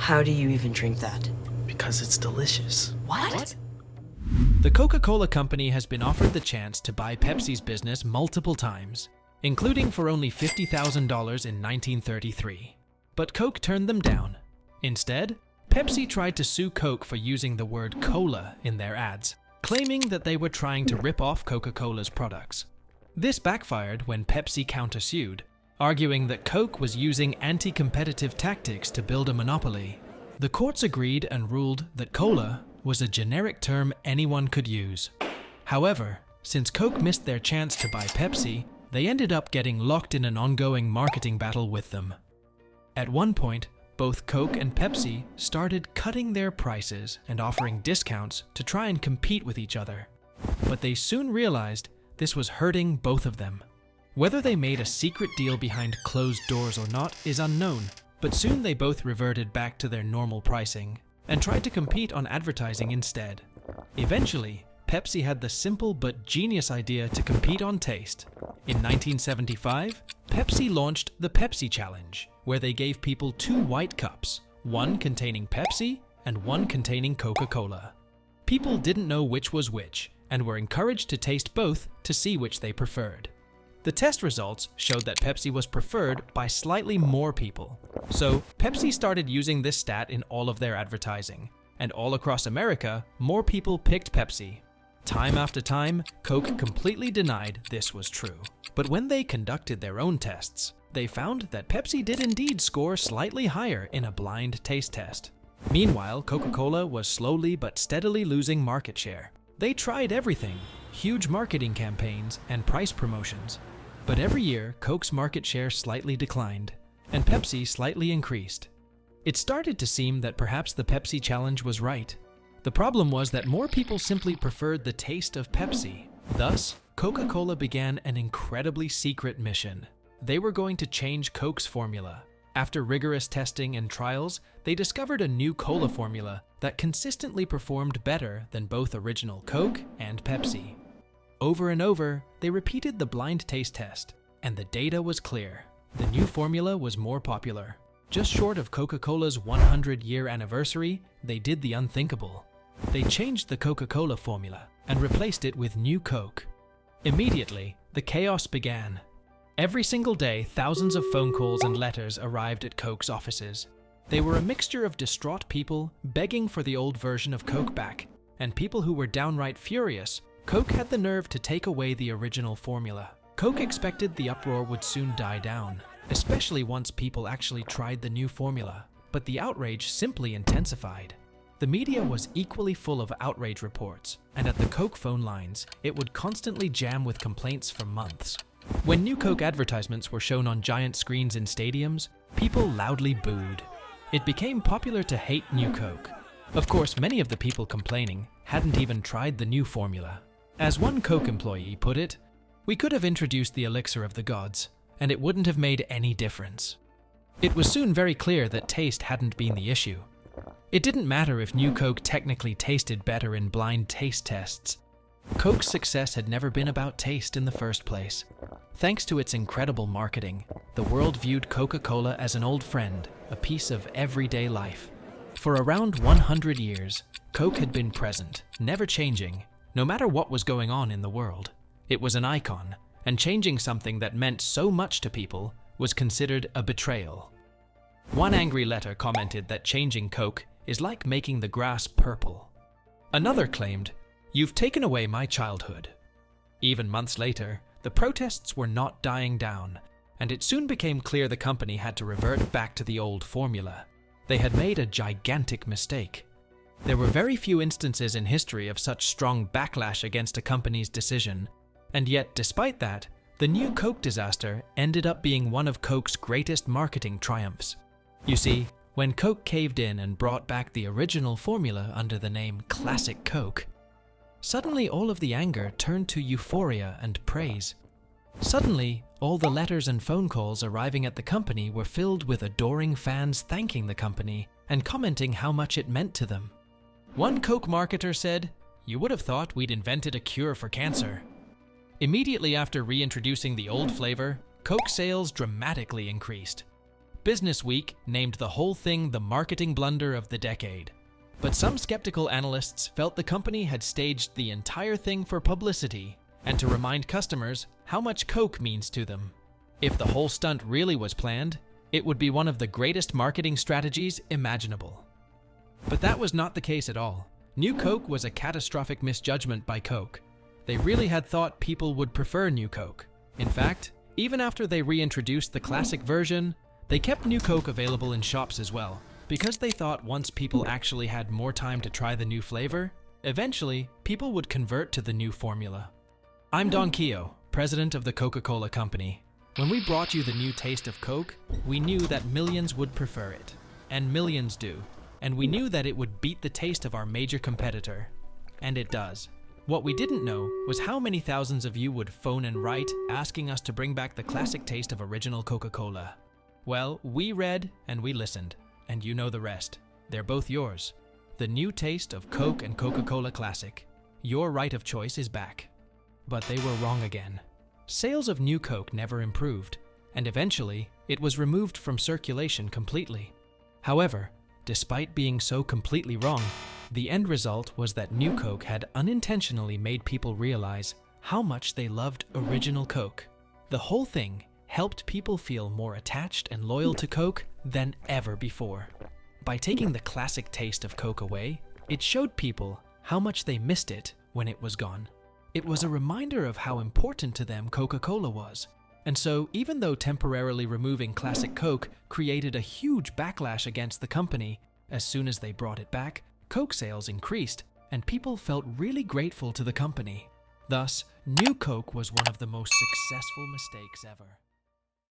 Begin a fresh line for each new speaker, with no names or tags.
How do you even drink that?
Because it's delicious.
What?
The Coca-Cola Company has been offered the chance to buy Pepsi's business multiple times, including for only $50,000 in 1933. But Coke turned them down. Instead, Pepsi tried to sue Coke for using the word cola in their ads, claiming that they were trying to rip off Coca-Cola's products. This backfired when Pepsi countersued, arguing that Coke was using anti-competitive tactics to build a monopoly. The courts agreed and ruled that cola was a generic term anyone could use. However, since Coke missed their chance to buy Pepsi, they ended up getting locked in an ongoing marketing battle with them. At one point, both Coke and Pepsi started cutting their prices and offering discounts to try and compete with each other. But they soon realized this was hurting both of them. Whether they made a secret deal behind closed doors or not is unknown, but soon they both reverted back to their normal pricing and tried to compete on advertising instead. Eventually, Pepsi had the simple but genius idea to compete on taste. In 1975, Pepsi launched the Pepsi Challenge, where they gave people 2 white cups, one containing Pepsi and one containing Coca-Cola. People didn't know which was which and were encouraged to taste both to see which they preferred. The test results showed that Pepsi was preferred by slightly more people. So, Pepsi started using this stat in all of their advertising, and all across America, more people picked Pepsi. Time after time, Coke completely denied this was true. But when they conducted their own tests, they found that Pepsi did indeed score slightly higher in a blind taste test. Meanwhile, Coca-Cola was slowly but steadily losing market share. They tried everything, huge marketing campaigns and price promotions. But every year, Coke's market share slightly declined, and Pepsi slightly increased. It started to seem that perhaps the Pepsi challenge was right. The problem was that more people simply preferred the taste of Pepsi. Thus, Coca-Cola began an incredibly secret mission. They were going to change Coke's formula. After rigorous testing and trials, they discovered a new cola formula that consistently performed better than both original Coke and Pepsi. Over and over, they repeated the blind taste test, and the data was clear. The new formula was more popular. Just short of Coca-Cola's 100-year anniversary, they did the unthinkable. They changed the Coca-Cola formula and replaced it with new Coke. Immediately, the chaos began. Every single day, thousands of phone calls and letters arrived at Coke's offices. They were a mixture of distraught people begging for the old version of Coke back, and people who were downright furious. Coke had the nerve to take away the original formula. Coke expected the uproar would soon die down, especially once people actually tried the new formula. But the outrage simply intensified. The media was equally full of outrage reports, and at the Coke phone lines, it would constantly jam with complaints for months. When new Coke advertisements were shown on giant screens in stadiums, people loudly booed. It became popular to hate new Coke. Of course, many of the people complaining hadn't even tried the new formula. As one Coke employee put it, "We could have introduced the elixir of the gods, and it wouldn't have made any difference." It was soon very clear that taste hadn't been the issue. It didn't matter if new Coke technically tasted better in blind taste tests. Coke's success had never been about taste in the first place. Thanks to its incredible marketing, the world viewed Coca-Cola as an old friend, a piece of everyday life. For around 100 years, Coke had been present, never changing, no matter what was going on in the world. It was an icon, and changing something that meant so much to people was considered a betrayal. One angry letter commented that changing Coke is like making the grass purple. Another claimed, "You've taken away my childhood." Even months later, the protests were not dying down, and it soon became clear the company had to revert back to the old formula. They had made a gigantic mistake. There were very few instances in history of such strong backlash against a company's decision, and yet despite that, the new Coke disaster ended up being one of Coke's greatest marketing triumphs. You see, when Coke caved in and brought back the original formula under the name Classic Coke, suddenly all of the anger turned to euphoria and praise. Suddenly, all the letters and phone calls arriving at the company were filled with adoring fans thanking the company and commenting how much it meant to them. One Coke marketer said, "You would have thought we'd invented a cure for cancer." Immediately after reintroducing the old flavor, Coke sales dramatically increased. Business Week named the whole thing the marketing blunder of the decade. But some skeptical analysts felt the company had staged the entire thing for publicity and to remind customers how much Coke means to them. If the whole stunt really was planned, it would be one of the greatest marketing strategies imaginable. But that was not the case at all. New Coke was a catastrophic misjudgment by Coke. They really had thought people would prefer New Coke. In fact, even after they reintroduced the classic version, they kept New Coke available in shops as well, because they thought once people actually had more time to try the new flavor, eventually people would convert to the new formula. I'm Don Keogh, president of the Coca-Cola Company. When we brought you the new taste of Coke, we knew that millions would prefer it, and millions do, and we knew that it would beat the taste of our major competitor, and it does. What we didn't know was how many thousands of you would phone and write asking us to bring back the classic taste of original Coca-Cola. Well, we read and we listened, and you know the rest. They're both yours. The new taste of Coke and Coca-Cola Classic. Your right of choice is back. But they were wrong again. Sales of New Coke never improved, and eventually it was removed from circulation completely. However, despite being so completely wrong, the end result was that New Coke had unintentionally made people realize how much they loved original Coke. The whole thing helped people feel more attached and loyal to Coke than ever before. By taking the classic taste of Coke away, it showed people how much they missed it when it was gone. It was a reminder of how important to them Coca-Cola was. And so, even though temporarily removing classic Coke created a huge backlash against the company, as soon as they brought it back, Coke sales increased, and people felt really grateful to the company. Thus, New Coke was one of the most successful mistakes ever.